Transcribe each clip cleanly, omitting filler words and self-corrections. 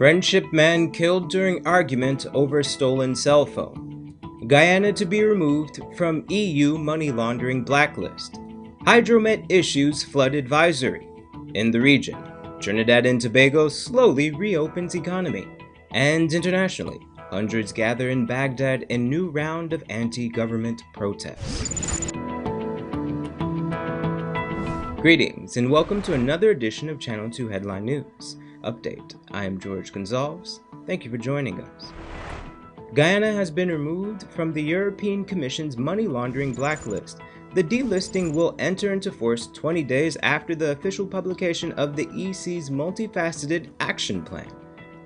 Friendship man killed during argument over stolen cell phone. Guyana to be removed from EU Money Laundering Blacklist. HYDROMET issues flood advisory. In the region, Trinidad and Tobago slowly reopens economy. And internationally, hundreds gather in Baghdad in new round of anti-government protests. Greetings and welcome to another edition of Channel 2 Headline News Update. I am George Gonzalez. Thank you for joining us. Guyana has been removed from the European Commission's money laundering blacklist. The delisting will enter into force 20 days after the official publication of the EC's multifaceted action plan.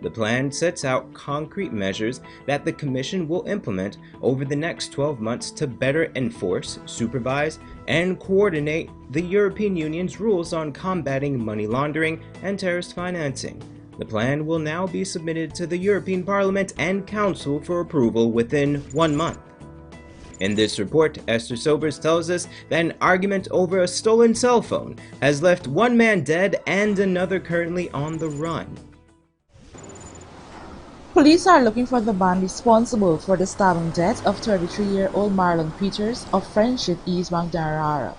The plan sets out concrete measures that the Commission will implement over the next 12 months to better enforce, supervise, and coordinate the European Union's rules on combating money laundering and terrorist financing. The plan will now be submitted to the European Parliament and Council for approval within 1 month. In this report, Esther Sobers tells us that an argument over a stolen cell phone has left one man dead and another currently on the run. Police are looking for the man responsible for the stabbing death of 33-year-old Marlon Peters of Friendship East Baghdad.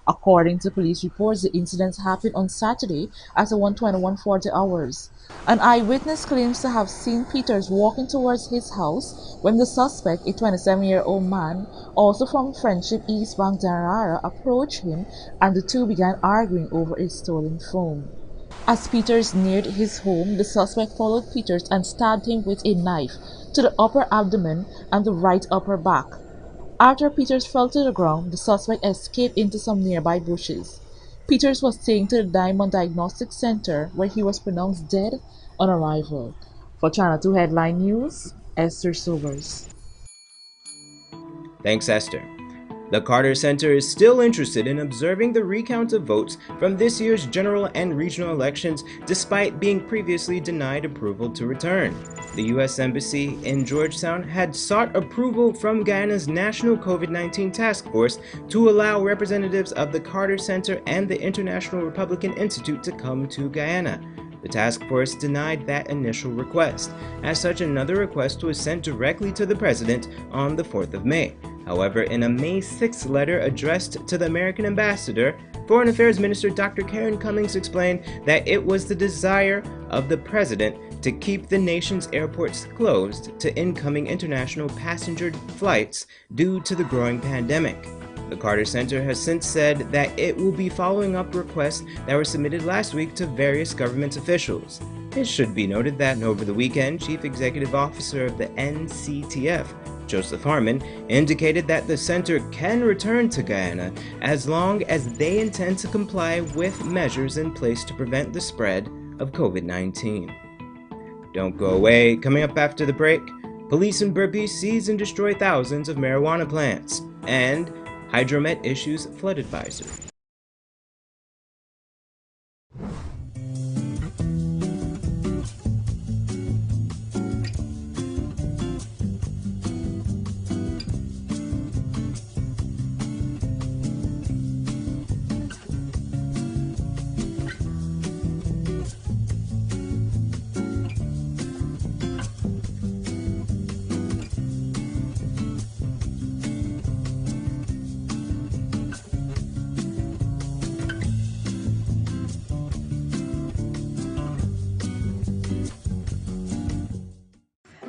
According to police reports, the incident happened on Saturday at 1:21:40 hours. An eyewitness claims to have seen Peters walking towards his house when the suspect, a 27-year-old man, also from Friendship East Baghdad, approached him and the two began arguing over a stolen phone. As Peters neared his home, the suspect followed Peters and stabbed him with a knife to the upper abdomen and the right upper back. After Peters fell to the ground, the suspect escaped into some nearby bushes. Peters was taken to the Diamond Diagnostic Center where he was pronounced dead on arrival. For Channel 2 Headline News, Esther Sobers. Thanks, Esther. The Carter Center is still interested in observing the recount of votes from this year's general and regional elections despite being previously denied approval to return. The U.S. Embassy in Georgetown had sought approval from Guyana's National COVID-19 Task Force to allow representatives of the Carter Center and the International Republican Institute to come to Guyana. The task force denied that initial request. As such, another request was sent directly to the president on the 4th of May. However, in a May 6th letter addressed to the American ambassador, Foreign Affairs Minister Dr. Karen Cummings explained that it was the desire of the president to keep the nation's airports closed to incoming international passenger flights due to the growing pandemic. The Carter Center has since said that it will be following up requests that were submitted last week to various government officials. It should be noted that over the weekend, Chief Executive Officer of the NCTF, Joseph Harmon, indicated that the center can return to Guyana as long as they intend to comply with measures in place to prevent the spread of COVID-19. Don't go away. Coming up after the break, police in Burpee seize and destroy thousands of marijuana plants, and HYDROMET issues flood advisory.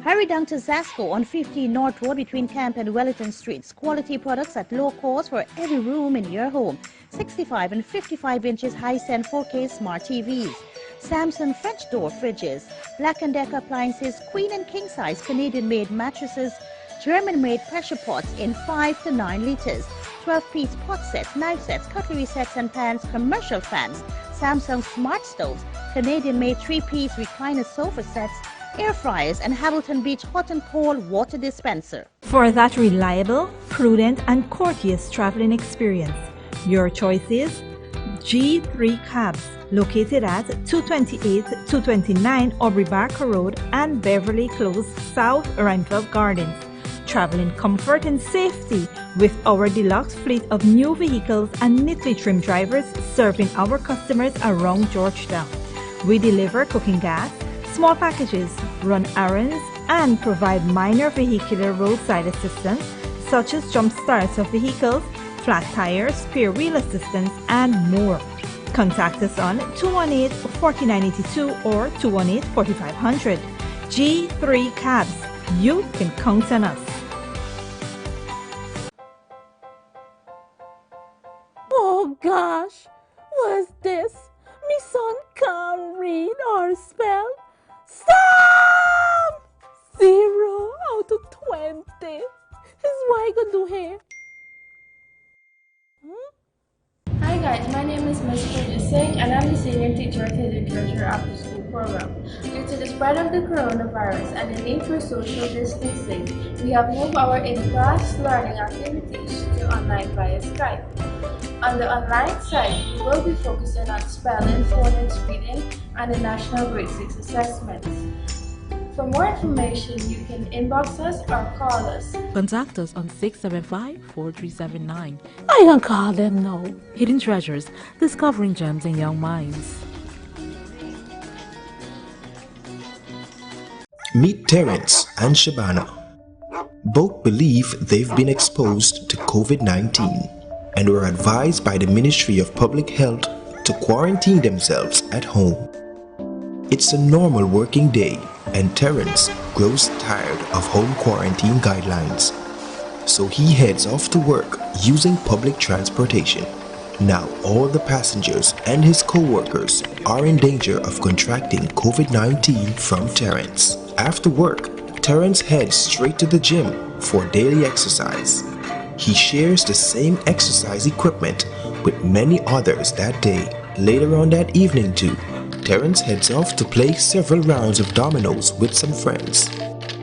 Hurry down to Zasco on 15 North Road between Camp and Wellington Streets. Quality products at low cost for every room in your home. 65 and 55 inches high-end 4K smart TVs. Samsung French door fridges. Black & Decker appliances, queen and king size Canadian-made mattresses. German-made pressure pots in 5 to 9 liters. 12-piece pot sets, knife sets, cutlery sets and pans, commercial fans. Samsung smart stoves. Canadian-made 3-piece recliner sofa sets. Air fryers and Hamilton Beach hot and cold water dispenser. For that reliable, prudent and courteous traveling experience, your choice is G3 Cabs, located at 228-229 Aubrey Barker Road and Beverly Close, South Randolph Gardens. Travel in comfort and safety with our deluxe fleet of new vehicles and neatly trimmed drivers serving our customers around Georgetown. We deliver cooking gas, small packages, run errands, and provide minor vehicular roadside assistance such as jump starts of vehicles, flat tires, spare wheel assistance, and more. Contact us on 218-4982 or 218-4500. G3 Cabs. You can count on us. Oh gosh, what's this? Me son can't read or spell. Stop! 0 out of 20. Is what I gonna do here? Hi guys, my name is Ms. Purja Singh and I'm the Senior Teacher at Agriculture After School Program. Due to the spread of the coronavirus and the need for social distancing, we have moved our in-class learning activities to online via Skype. On the online side, we will be focusing on spelling, phonics, reading, and the National Grade 6 assessments. For more information, you can inbox us or call us. Contact us on 675-4379. I can call them now. Hidden Treasures, discovering gems in young minds. Meet Terence and Shabana. Both believe they've been exposed to COVID-19 and were advised by the Ministry of Public Health to quarantine themselves at home. It's a normal working day and Terence grows tired of home quarantine guidelines. So he heads off to work using public transportation. Now all the passengers and his co-workers are in danger of contracting COVID-19 from Terence. After work, Terence heads straight to the gym for daily exercise. He shares the same exercise equipment with many others that day. Later on that evening too, Terence heads off to play several rounds of dominoes with some friends.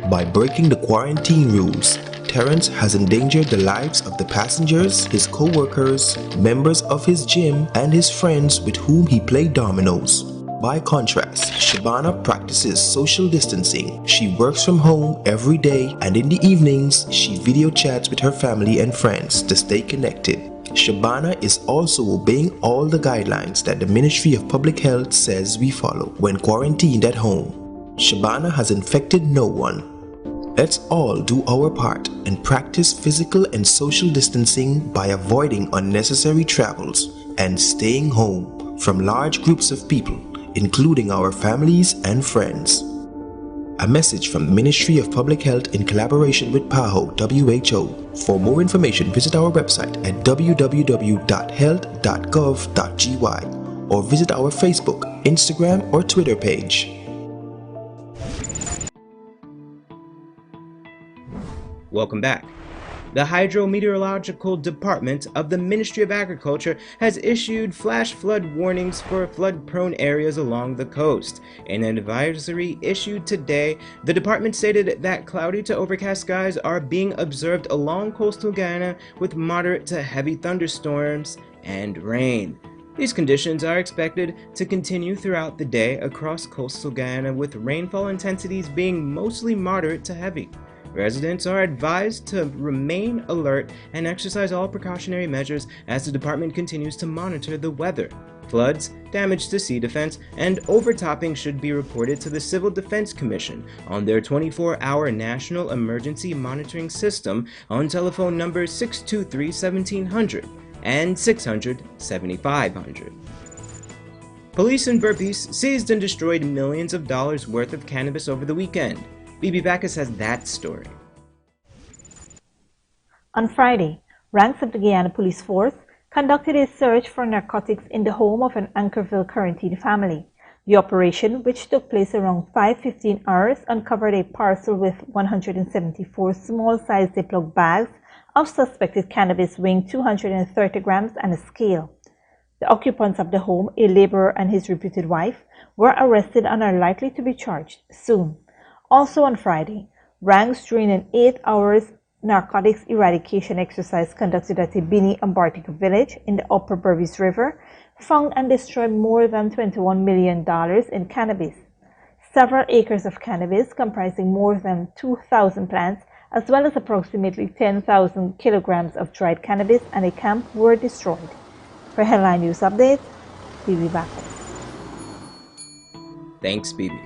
By breaking the quarantine rules, Terence has endangered the lives of the passengers, his co-workers, members of his gym, and his friends with whom he played dominoes. By contrast, Shabana practices social distancing. She works from home every day and in the evenings, she video chats with her family and friends to stay connected. Shabana is also obeying all the guidelines that the Ministry of Public Health says we follow when quarantined at home. Shabana has infected no one. Let's all do our part and practice physical and social distancing by avoiding unnecessary travels and staying home from large groups of people, including our families and friends. A message from the Ministry of Public Health in collaboration with PAHO WHO. For more information, visit our website at www.health.gov.gy or visit our Facebook, Instagram, or Twitter page. Welcome back. The Hydrometeorological Department of the Ministry of Agriculture has issued flash flood warnings for flood-prone areas along the coast. In an advisory issued today, the department stated that cloudy to overcast skies are being observed along coastal Guyana with moderate to heavy thunderstorms and rain. These conditions are expected to continue throughout the day across coastal Guyana, with rainfall intensities being mostly moderate to heavy. Residents are advised to remain alert and exercise all precautionary measures as the department continues to monitor the weather. Floods, damage to sea defense, and overtopping should be reported to the Civil Defense Commission on their 24-hour National Emergency Monitoring System on telephone numbers 623-1700 and 600-7500. Police in Burpees seized and destroyed millions of dollars worth of cannabis over the weekend. BB Backus has that story. On Friday, ranks of the Guyana Police Force conducted a search for narcotics in the home of an Anchorville quarantined family. The operation, which took place around 5:15 hours, uncovered a parcel with 174 small-sized Ziploc bags of suspected cannabis weighing 230 grams and a scale. The occupants of the home, a laborer and his reputed wife, were arrested and are likely to be charged soon. Also on Friday, ranks during an 8-hour narcotics eradication exercise conducted at Ibini Ambartica village in the Upper Berbice River found and destroyed more than $21 million in cannabis. Several acres of cannabis comprising more than 2,000 plants as well as approximately 10,000 kilograms of dried cannabis and a camp were destroyed. For Headline News Updates, BB Backus. Thanks, BB.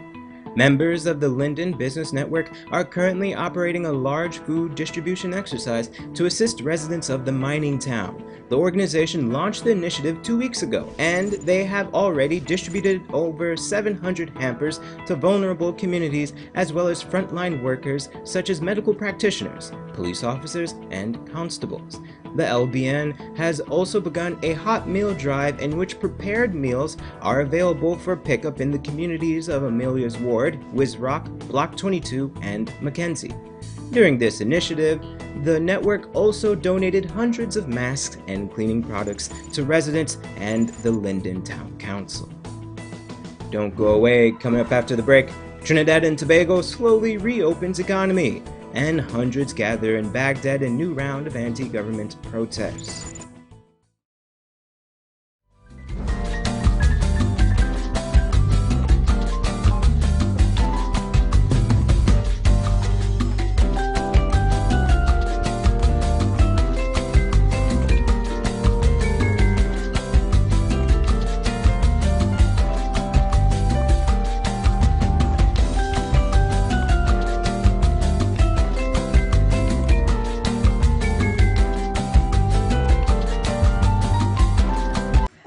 Members of the Linden Business Network are currently operating a large food distribution exercise to assist residents of the mining town. The organization launched the initiative 2 weeks ago, and they have already distributed over 700 hampers to vulnerable communities as well as frontline workers such as medical practitioners, police officers, and constables. The LBN has also begun a hot meal drive in which prepared meals are available for pickup in the communities of Amelia's Ward, Wisrock, Block 22, and Mackenzie. During this initiative, the network also donated hundreds of masks and cleaning products to residents and the Linden Town Council. Don't go away. Coming up after the break, Trinidad and Tobago slowly reopens economy, and hundreds gather in Baghdad in new round of anti-government protests.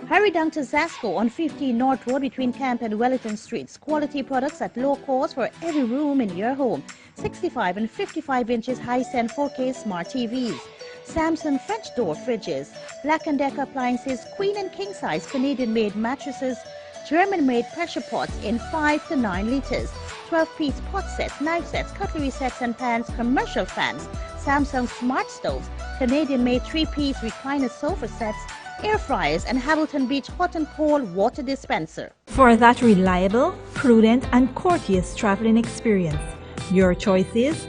Hurry down to Zasco on 15 North Road between Camp and Wellington Streets. Quality products at low cost for every room in your home. 65 and 55 inches Hisense 4K smart TVs. Samsung French door fridges. Black & Decker appliances, queen and king size Canadian-made mattresses. German-made pressure pots in 5 to 9 liters. 12-piece pot sets, knife sets, cutlery sets and pans, commercial fans. Samsung smart stoves. Canadian-made 3-piece recliner sofa sets. Air fryers and Hamilton Beach hot and cold water dispenser. For that reliable, prudent, and courteous traveling experience, your choice is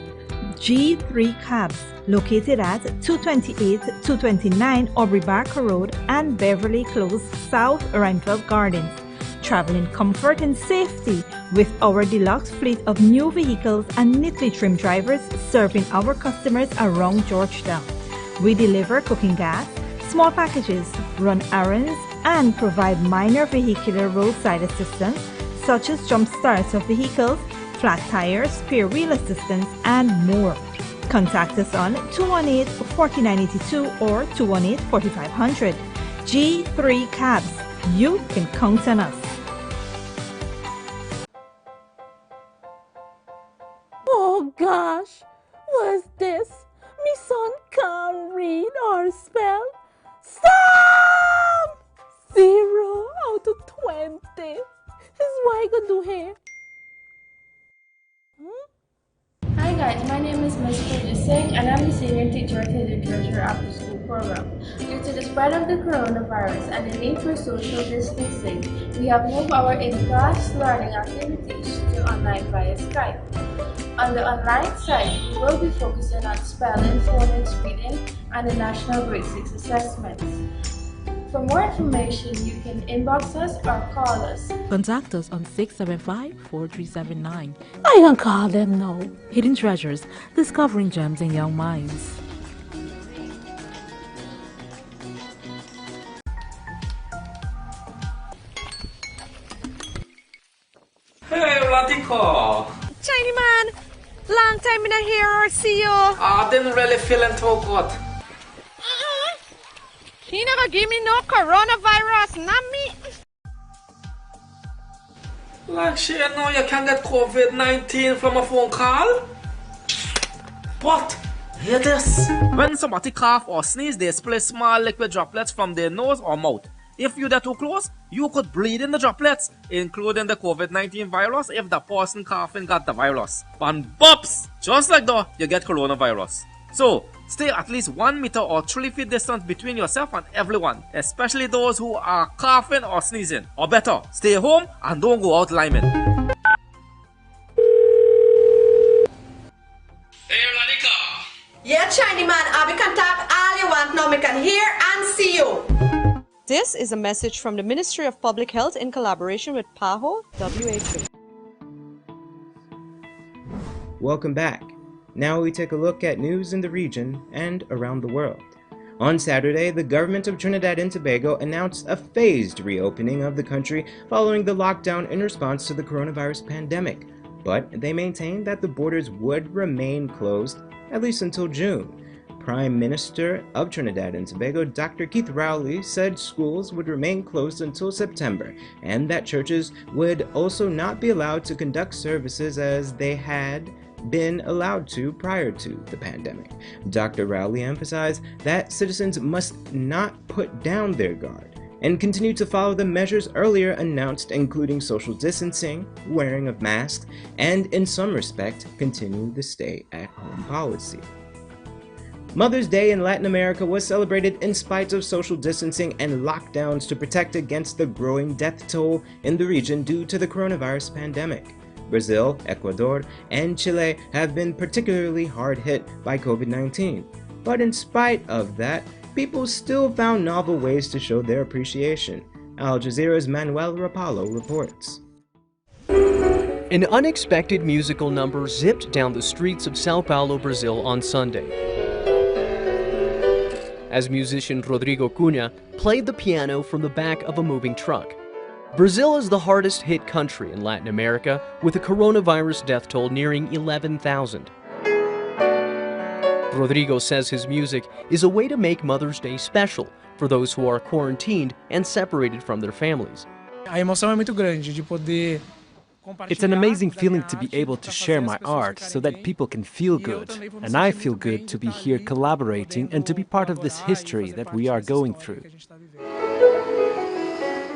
G3 Cabs, located at 228-229 Aubrey Barker Road and Beverly Close, South Randolph Gardens. Travel in comfort and safety with our deluxe fleet of new vehicles and neatly trimmed drivers serving our customers around Georgetown. We deliver cooking gas, small packages, run errands, and provide minor vehicular roadside assistance such as jump starts of vehicles, flat tires, spare wheel assistance, and more. Contact us on 218-4982 or 218-4500. G3 Cabs. You can count on us. Oh gosh, what's this? Me son can't read or spell. Stop! 0 out of 20. This is what I could do here. Hi guys, my name is Ms. Singh and I'm the Senior Teacher at HYDROMET After School Program. Due to the spread of the coronavirus and the need for social distancing, we have moved our in-class learning activities to online via Skype. On the online side, we will be focusing on spelling, phonics, reading, and the National Grade 6 assessments. For more information, you can inbox us or call us. Contact us on 675-4379. I can call them now. Hidden Treasures, discovering gems in young minds. Hey, Radhika. Shiny man, long time in here or see you. I didn't really feeling too good. He never give me no coronavirus, not me. Like she know you can get COVID-19 from a phone call? What? Hear this. When somebody cough or sneeze, they spill small liquid droplets from their nose or mouth. If you're too close, you could breathe in the droplets, including the COVID-19 virus if the person coughing got the virus. And bops! Just like that, you get coronavirus. So, stay at least 1 meter or 3 feet distance between yourself and everyone, especially those who are coughing or sneezing. Or better, stay home and don't go out liming. Hey, Radhika! Yeah, Shiny man, I will contact all you want now. We can hear and see you. This is a message from the Ministry of Public Health in collaboration with PAHO WHO. Welcome back. Now we take a look at news in the region and around the world. On Saturday, the government of Trinidad and Tobago announced a phased reopening of the country following the lockdown in response to the coronavirus pandemic. but they maintained that the borders would remain closed at least until June. Prime Minister of Trinidad and Tobago, Dr. Keith Rowley, said schools would remain closed until September and that churches would also not be allowed to conduct services as they had been allowed to prior to the pandemic. Dr. Rowley emphasized that citizens must not put down their guard and continue to follow the measures earlier announced, including social distancing, wearing of masks, and in some respect, continue the stay-at-home policy. Mother's Day in Latin America was celebrated in spite of social distancing and lockdowns to protect against the growing death toll in the region due to the coronavirus pandemic. Brazil, Ecuador, and Chile have been particularly hard hit by COVID-19. But in spite of that, people still found novel ways to show their appreciation. Al Jazeera's Manuel Rapallo reports. An unexpected musical number zipped down the streets of Sao Paulo, Brazil on Sunday, as musician Rodrigo Cunha played the piano from the back of a moving truck. Brazil is the hardest hit country in Latin America, with a coronavirus death toll nearing 11,000. Rodrigo says his music is a way to make Mother's Day special for those who are quarantined and separated from their families. It's an amazing feeling to be able to share my art so that people can feel good. And I feel good to be here collaborating and to be part of this history that we are going through.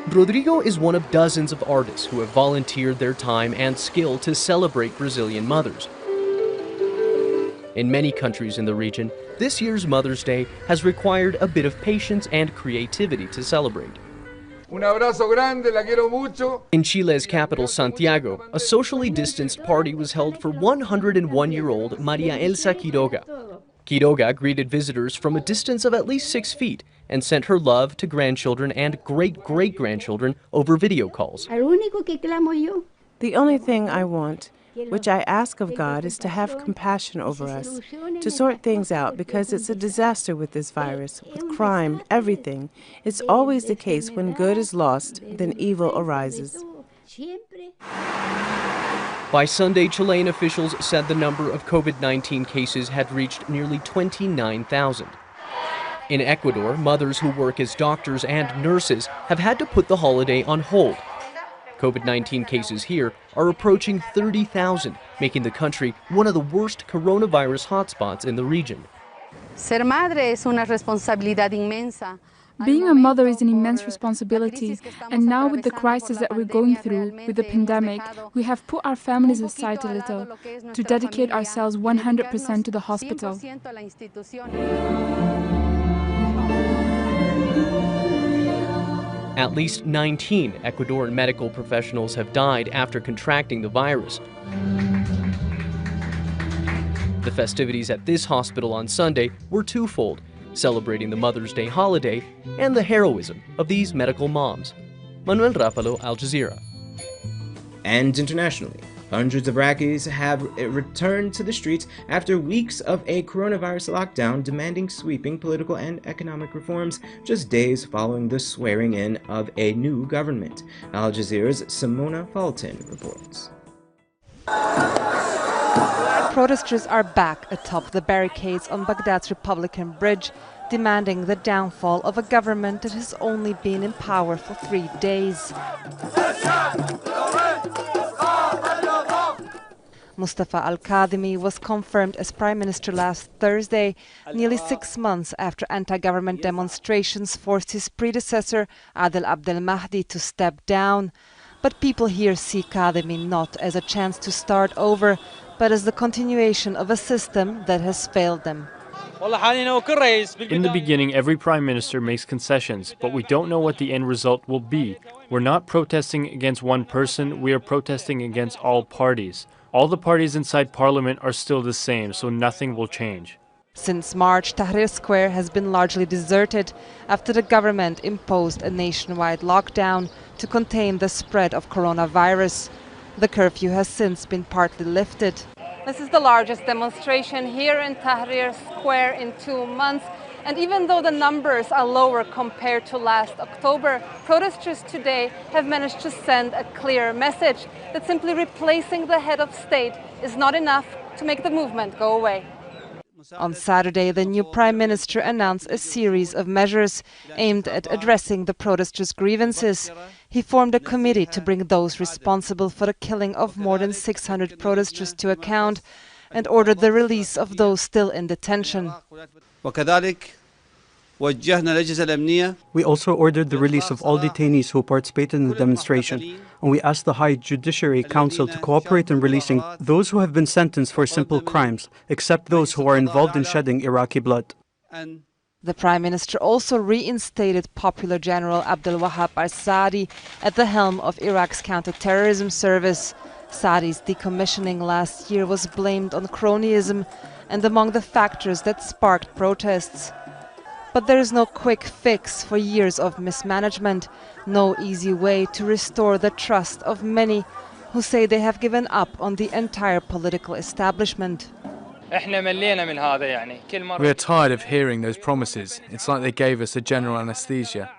Rodrigo is one of dozens of artists who have volunteered their time and skill to celebrate Brazilian mothers. In many countries in the region, this year's Mother's Day has required a bit of patience and creativity to celebrate. Un abrazo grande, la quiero mucho. In Chile's capital, Santiago, a socially distanced party was held for 101-year-old Maria Elsa Quiroga. Quiroga greeted visitors from a distance of at least 6 feet and sent her love to grandchildren and great-great-grandchildren over video calls. The only thing I want, which I ask of God, is to have compassion over us, to sort things out, because it's a disaster with this virus, with crime, everything. It's always the case when good is lost, then evil arises. By Sunday, Chilean officials said the number of COVID-19 cases had reached nearly 29,000. In Ecuador, mothers who work as doctors and nurses have had to put the holiday on hold. COVID-19 cases here are approaching 30,000, making the country one of the worst coronavirus hotspots in the region. Ser madre es una responsabilidad inmensa. Being a mother is an immense responsibility, and now with the crisis that we're going through, with the pandemic, we have put our families aside a little to dedicate ourselves 100% to the hospital. At least 19 Ecuadorian medical professionals have died after contracting the virus. The festivities at this hospital on Sunday were twofold, celebrating the Mother's Day holiday and the heroism of these medical moms. Manuel Rapallo, Al Jazeera. And internationally, hundreds of Iraqis have returned to the streets after weeks of a coronavirus lockdown demanding sweeping political and economic reforms just days following the swearing in of a new government. Al Jazeera's Simona Fulton reports. Protesters are back atop the barricades on Baghdad's Republican Bridge, demanding the downfall of a government that has only been in power for 3 days. Mustafa al-Kadhimi was confirmed as prime minister last Thursday, nearly 6 months after anti-government demonstrations forced his predecessor, Adel Abdel Mahdi, to step down. But people here see Kadhimi not as a chance to start over, but as the continuation of a system that has failed them. In the beginning, every prime minister makes concessions, but we don't know what the end result will be. We're not protesting against one person, we are protesting against all parties. All the parties inside parliament are still the same, so nothing will change. Since March, Tahrir Square has been largely deserted after the government imposed a nationwide lockdown to contain the spread of coronavirus. The curfew has since been partly lifted. This is the largest demonstration here in Tahrir Square in 2 months. And even though the numbers are lower compared to last October, protesters today have managed to send a clear message that simply replacing the head of state is not enough to make the movement go away. On Saturday, the new Prime Minister announced a series of measures aimed at addressing the protesters' grievances. He formed a committee to bring those responsible for the killing of more than 600 protesters to account and ordered the release of those still in detention. We also ordered the release of all detainees who participated in the demonstration, and we asked the High Judiciary Council to cooperate in releasing those who have been sentenced for simple crimes, except those who are involved in shedding Iraqi blood. The Prime Minister also reinstated popular General Abdel Wahab al-Saadi at the helm of Iraq's counter-terrorism service. Saadi's decommissioning last year was blamed on cronyism and among the factors that sparked protests. But there is no quick fix for years of mismanagement, no easy way to restore the trust of many who say they have given up on the entire political establishment. We are tired of hearing those promises. It's like they gave us a general anesthesia.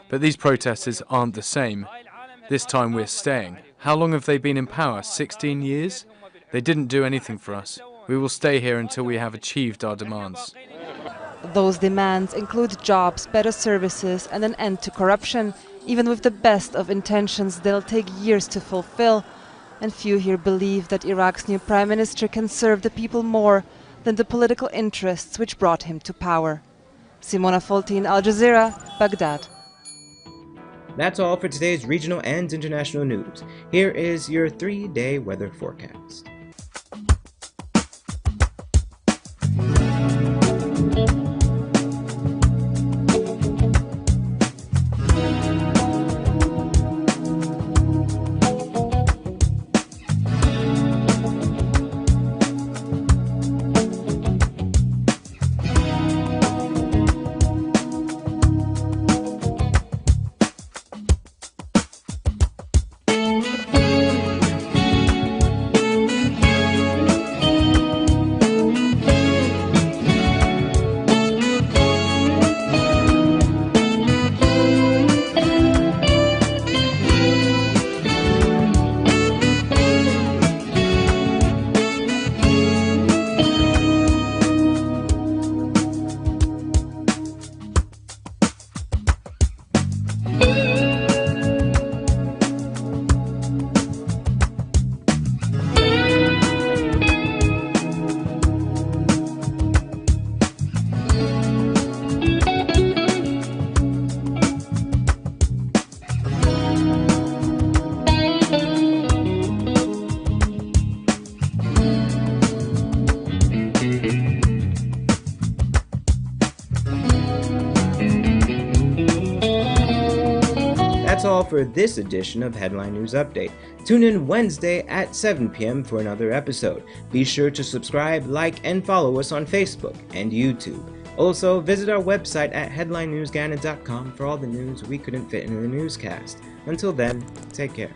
But these protesters aren't the same. This time we're staying. How long have they been in power? 16 years? They didn't do anything for us. We will stay here until we have achieved our demands. Those demands include jobs, better services, and an end to corruption. Even with the best of intentions, they'll take years to fulfill. And few here believe that Iraq's new Prime Minister can serve the people more than the political interests which brought him to power. Simona Foltin, Al Jazeera, Baghdad. That's all for today's regional and international news. Here is your 3-day weather forecast. That's all for this edition of Headline News Update. Tune in Wednesday at 7 p.m. for another episode. Be sure to subscribe, like, and follow us on Facebook and YouTube. Also, visit our website at headlinenewsguyana.com for all the news we couldn't fit into the newscast. Until then, take care.